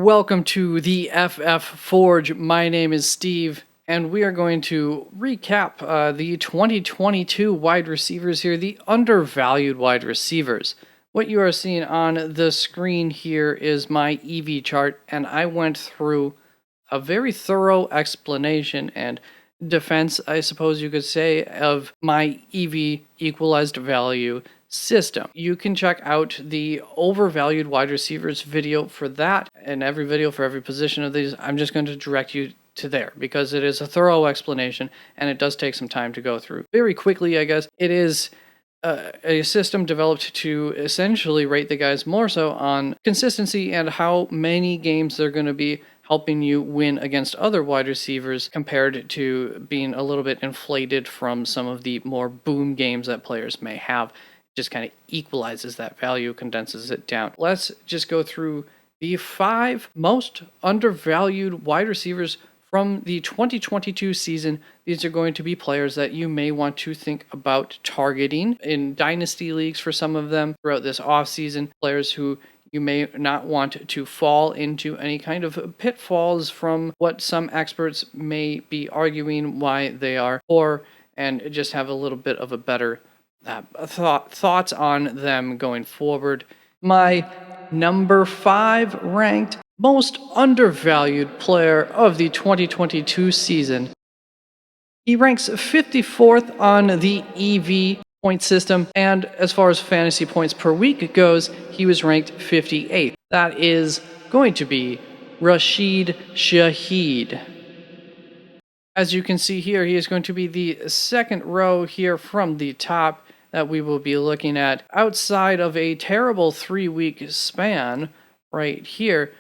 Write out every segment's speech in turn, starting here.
Welcome to the FF Forge. My name is Steve, and we are going to recap the 2022 wide receivers here, the undervalued wide receivers. What you are seeing on the screen here is my EV chart, and I went through a very thorough explanation and defense, I suppose you could say, of my EV equalized value system. You can check out the overvalued wide receivers video for that, and every video for every position of these. I'm just going to direct you to there because it is a thorough explanation and it does take some time to go through. Very quickly, I guess, it is a system developed to essentially rate the guys more so on consistency and how many games they're going to be helping you win against other wide receivers compared to being a little bit inflated from some of the more boom games that players may have. Just kind of equalizes that value, condenses it down. Let's just go through the 5 most undervalued wide receivers from the 2022 season. These are going to be players that you may want to think about targeting in Dynasty leagues for some of them throughout this offseason. Players who you may not want to fall into any kind of pitfalls from what some experts may be arguing why they are poor, and just have a little bit of a better thoughts on them going forward. My number 5 ranked most undervalued player of the 2022 season. He ranks 54th on the EV point system, and as far as fantasy points per week goes, he was ranked 58th. That is going to be Rashid Shaheed. As you can see here, he is going to be the second row here from the top that we will be looking at. Outside of a terrible 3-week span right here,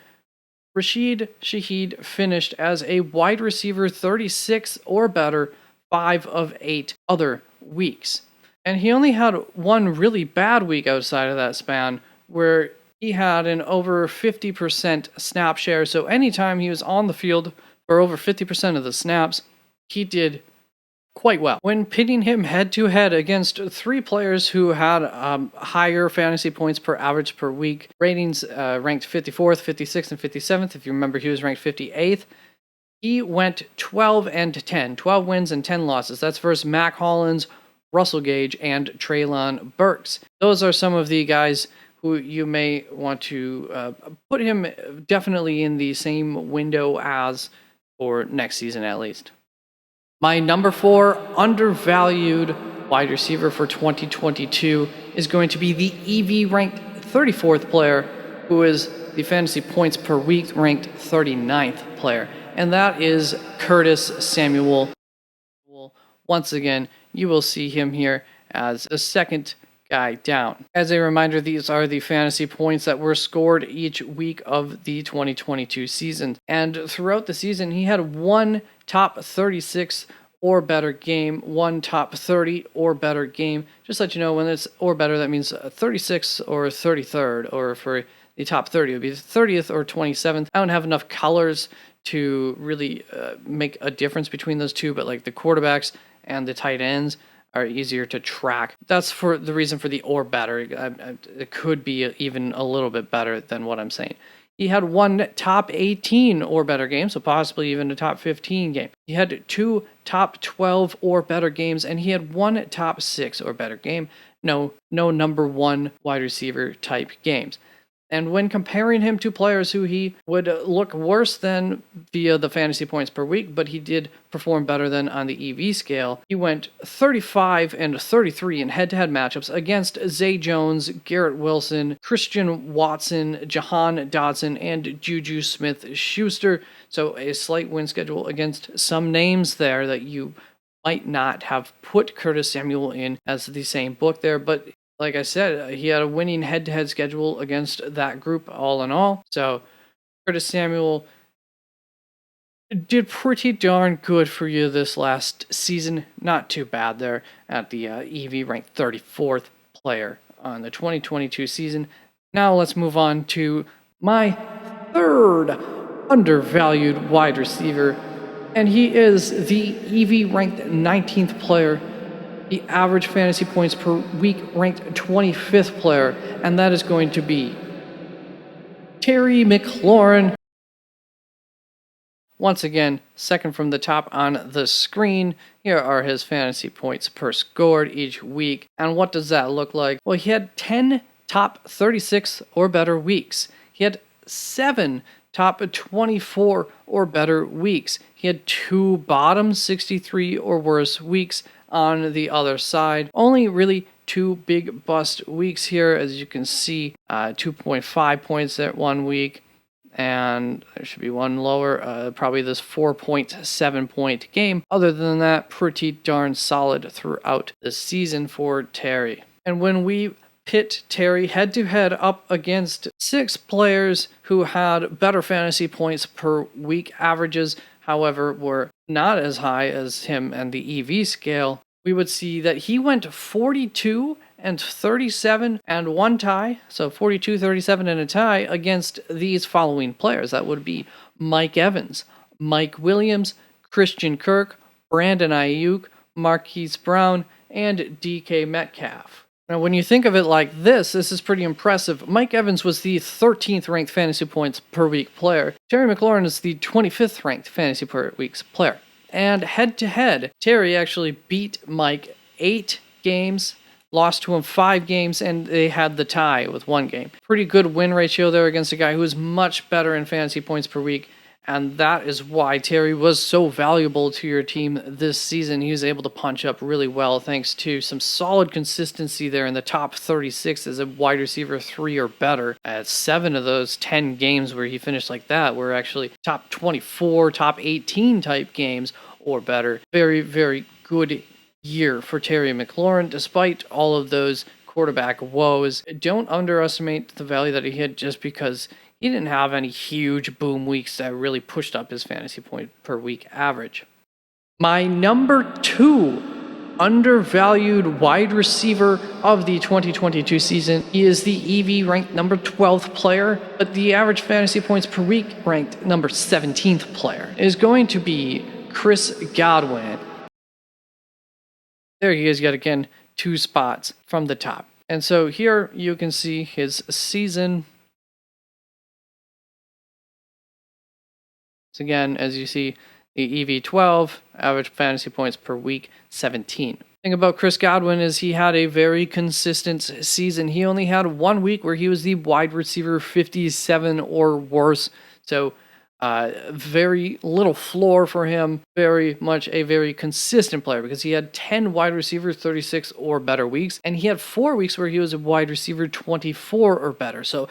Rashid Shaheed finished as a wide receiver 36 or better 5 of 8 other weeks. And he only had one really bad week outside of that span where he had an over 50% snap share. So anytime he was on the field for over 50% of the snaps, he did quite well. When pitting him head-to-head against 3 players who had higher fantasy points per average per week, ratings ranked 54th, 56th, and 57th. If you remember, he was ranked 58th. He went 12 and 10, 12 wins and 10 losses. That's versus Mac Hollins, Russell Gage, and Treylon Burks. Those are some of the guys who you may want to put him definitely in the same window as for next season at least. My number 4 undervalued wide receiver for 2022 is going to be the EV ranked 34th player, who is the fantasy points per week ranked 39th player, and that is Curtis Samuel. Once again, you will see him here as the second guy down. As a reminder, these are the fantasy points that were scored each week of the 2022 season. And throughout the season, he had one top 36 or better game, one top 30 or better game. Just let you know, when it's or better, that means 36 or 33rd, or for the top 30, it would be 30th or 27th. I don't have enough colors to really make a difference between those two, but like the quarterbacks and the tight ends are easier to track. That's for the reason for the or better. It could be even a little bit better than what I'm saying. He had one top 18 or better game, so possibly even a top 15 game. He had 2 top 12 or better games, and he had 1 top 6 or better game. No number 1 wide receiver type games. And when comparing him to players who he would look worse than via the fantasy points per week, but he did perform better than on the EV scale, he went 35 and 33 in head-to-head matchups against Zay Jones, Garrett Wilson, Christian Watson, Jahan Dodson, and Juju Smith-Schuster. So a slight win schedule against some names there that you might not have put Curtis Samuel in as the same book there, but like I said, he had a winning head-to-head schedule against that group all in all. So Curtis Samuel did pretty darn good for you this last season. Not too bad there at the EV ranked 34th player on the 2022 season. Now let's move on to my 3rd undervalued wide receiver, and he is the EV ranked 19th player, the average fantasy points per week ranked 25th player, and that is going to be Terry McLaurin. Once again, second from the top on the screen, here are his fantasy points per scored each week. And what does that look like? Well, he had 10 top 36 or better weeks. He had 7 top 24 or better weeks. He had 2 bottom 63 or worse weeks on the other side. Only really 2 big bust weeks here, as you can see, 2.5 points at 1 week, and there should be one lower, probably this 4.7 point game. Other than that, pretty darn solid throughout the season for Terry. And when we pit Terry head to head up against 6 players who had better fantasy points per week averages, however, were not as high as him and the EV scale, we would see that he went 42 and 37 and 1 tie, so 42, 37 and a tie against these following players. That would be Mike Evans, Mike Williams, Christian Kirk, Brandon Ayuk, Marquise Brown, and DK Metcalf. Now, when you think of it like this is pretty impressive. Mike Evans was the 13th ranked fantasy points per week player. Terry McLaurin is the 25th ranked fantasy per week's player. And head to head, Terry actually beat Mike 8 games, lost to him 5 games, and they had the tie with 1 game. Pretty good win ratio there against a guy who is much better in fantasy points per week. And that is why Terry was so valuable to your team this season. He was able to punch up really well thanks to some solid consistency there in the top 36 as a wide receiver 3 or better. At 7 of those 10 games where he finished like that were actually top 24, top 18 type games or better. Very, very good year for Terry McLaurin despite all of those quarterback woes. Don't underestimate the value that he had just because he didn't have any huge boom weeks that really pushed up his fantasy point per week average. My number 2 undervalued wide receiver of the 2022 season. He is the EV ranked number 12th player, but the average fantasy points per week ranked number 17th player. It is going to be Chris Godwin. There he is yet again, 2 spots from the top. And so here you can see his season. So again, as you see, the EV 12, average fantasy points per week, 17. The thing about Chris Godwin is he had a very consistent season. He only had 1 week where he was the wide receiver 57 or worse. So very little floor for him. Very much a very consistent player because he had 10 wide receivers 36 or better weeks. And he had 4 weeks where he was a wide receiver 24 or better. So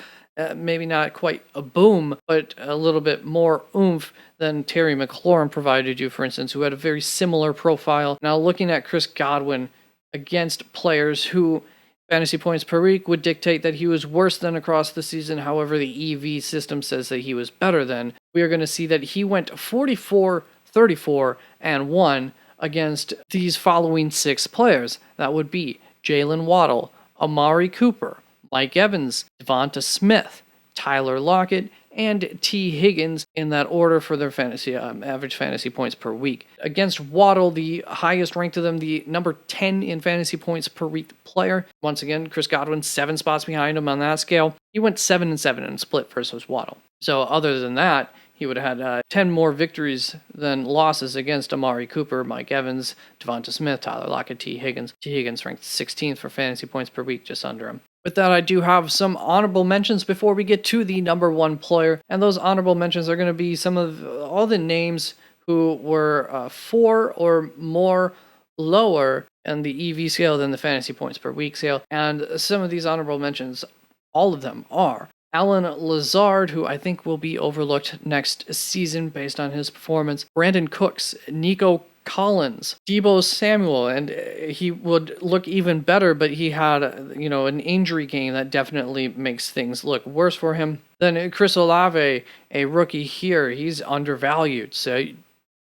maybe not quite a boom, but a little bit more oomph than Terry McLaurin provided you, for instance, who had a very similar profile. Now, looking at Chris Godwin against players who fantasy points per week would dictate that he was worse than across the season. However, the EV system says that he was better than. We are going to see that he went 44, 34, and 1 against these following 6 players. That would be Jalen Waddle, Amari Cooper, Mike Evans, Devonta Smith, Tyler Lockett, and T. Higgins in that order for their fantasy average fantasy points per week. Against Waddle, the highest ranked of them, the number 10 in fantasy points per week player. Once again, Chris Godwin 7 spots behind him on that scale. He went 7-7 in split versus Waddle. So other than that, he would have had 10 more victories than losses against Amari Cooper, Mike Evans, Devonta Smith, Tyler Lockett, T. Higgins. T. Higgins ranked 16th for fantasy points per week, just under him. With that, I do have some honorable mentions before we get to the number 1 player. And those honorable mentions are going to be some of all the names who were 4 or more lower in the EV scale than the fantasy points per week scale. And some of these honorable mentions, all of them are Alan Lazard, who I think will be overlooked next season based on his performance, Brandon Cooks, Nico Collins, Deebo Samuel, and he would look even better, but he had, an injury game that definitely makes things look worse for him. Then Chris Olave, a rookie here, he's undervalued, so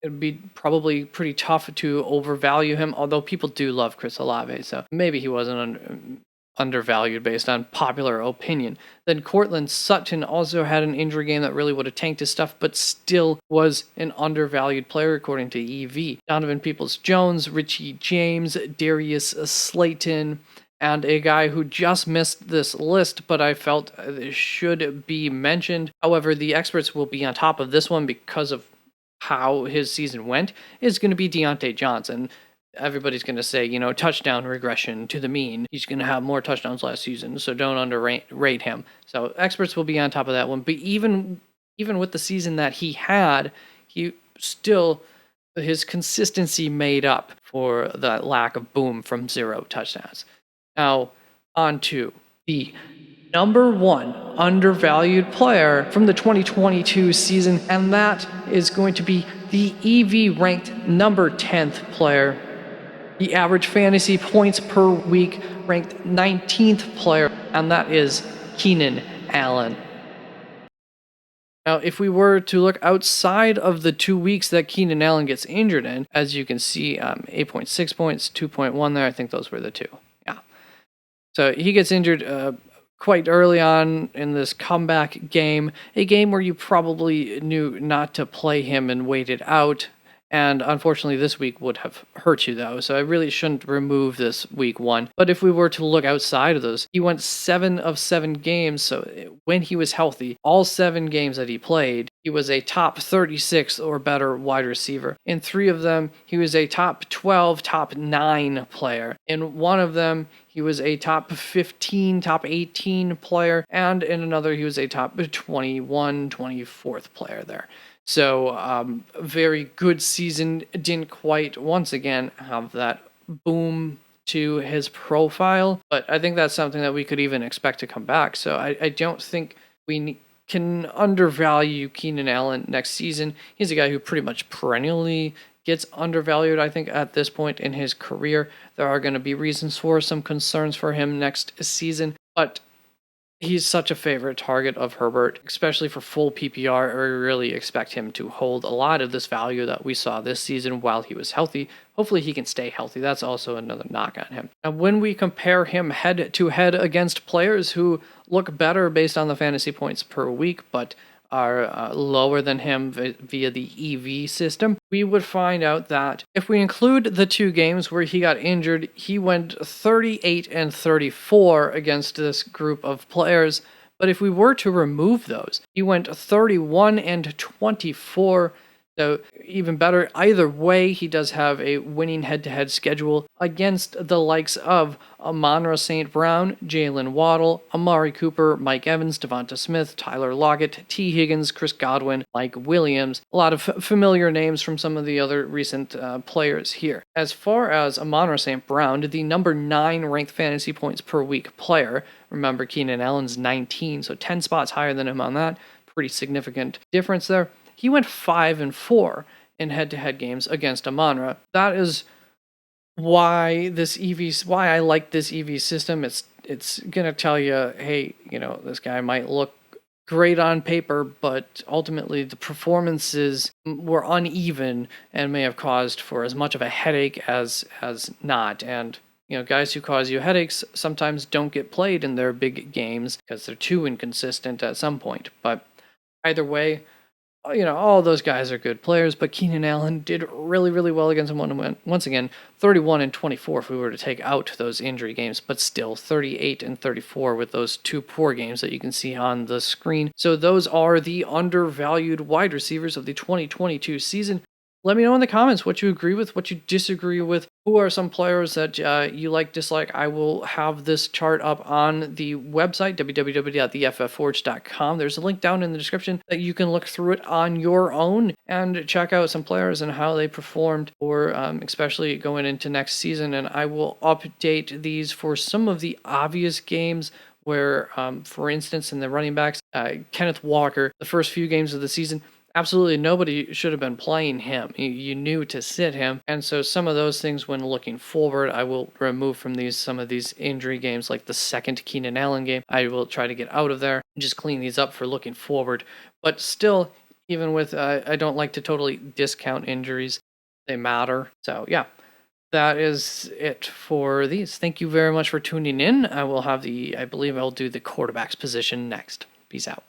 it'd be probably pretty tough to overvalue him, although people do love Chris Olave, so maybe he wasn't undervalued based on popular opinion. Then Cortland Sutton also had an injury game that really would have tanked his stuff, but still was an undervalued player according to EV. Donovan Peoples-Jones, Richie James, Darius Slayton, and a guy who just missed this list, but I felt should be mentioned. However, the experts will be on top of this one because of how his season went is going to be Deontay Johnson. Everybody's going to say, touchdown regression to the mean. He's going to have more touchdowns last season, so don't underrate him. So experts will be on top of that one. But even with the season that he had, he still, his consistency made up for the lack of boom from 0 touchdowns. Now, on to the number 1 undervalued player from the 2022 season, and that is going to be the EV ranked number 10th player. The average fantasy points per week ranked 19th player, and that is Keenan Allen. Now, if we were to look outside of the 2 weeks that Keenan Allen gets injured in, as you can see, 8.6 points, 2.1 there, I think those were the two. Yeah. So he gets injured quite early on in this comeback game, a game where you probably knew not to play him and wait it out. And unfortunately, this week would have hurt you, though, so I really shouldn't remove this week 1. But if we were to look outside of those, he went 7 of 7 games, so when he was healthy, all 7 games that he played, he was a top 36 or better wide receiver. In 3 of them, he was a top 12, top 9 player. In 1 of them, he was a top 15, top 18 player, and in another, he was a top 21, 24th player there. So, very good season. Didn't quite, once again, have that boom to his profile, but I think that's something that we could even expect to come back. So I don't think we can undervalue Keenan Allen next season. He's a guy who pretty much perennially gets undervalued, I think, at this point in his career. There are going to be reasons for some concerns for him next season, but he's such a favorite target of Herbert, especially for full PPR. I really expect him to hold a lot of this value that we saw this season while he was healthy. Hopefully he can stay healthy. That's also another knock on him. Now, when we compare him head-to-head against players who look better based on the fantasy points per week, but are lower than him via the EV system, we would find out that if we include the 2 games where he got injured, he went 38 and 34 against this group of players. But if we were to remove those, he went 31 and 24. So even better, either way, he does have a winning head-to-head schedule against the likes of Amon-Ra St. Brown, Jalen Waddle, Amari Cooper, Mike Evans, Devonta Smith, Tyler Lockett, T. Higgins, Chris Godwin, Mike Williams. A lot of familiar names from some of the other recent players here. As far as Amon-Ra St. Brown, the number 9 ranked fantasy points per week player, remember Keenan Allen's 19, so 10 spots higher than him on that. Pretty significant difference there. He went 5 and 4 in head-to-head games against Amon-Ra. That is why I like this EV system. It's gonna tell you, hey, this guy might look great on paper, but ultimately the performances were uneven and may have caused for as much of a headache as not. And guys who cause you headaches sometimes don't get played in their big games because they're too inconsistent at some point. But either way, all those guys are good players, but Keenan Allen did really, really well against him. Once again, 31 and 24 if we were to take out those injury games, but still 38 and 34 with those 2 poor games that you can see on the screen. So those are the undervalued wide receivers of the 2022 season. Let me know in the comments what you agree with, what you disagree with. Who are some players that you like, dislike? I will have this chart up on the website, www.theFFForge.com. There's a link down in the description that you can look through it on your own and check out some players and how they performed, or especially going into next season. And I will update these for some of the obvious games where, for instance, in the running backs, Kenneth Walker, the first few games of the season, absolutely nobody should have been playing him. You knew to sit him. And so some of those things when looking forward, I will remove from some of these injury games, like the second Keenan Allen game. I will try to get out of there and just clean these up for looking forward. But still, even with, I don't like to totally discount injuries. They matter. So yeah, that is it for these. Thank you very much for tuning in. I believe I'll do the quarterback's position next. Peace out.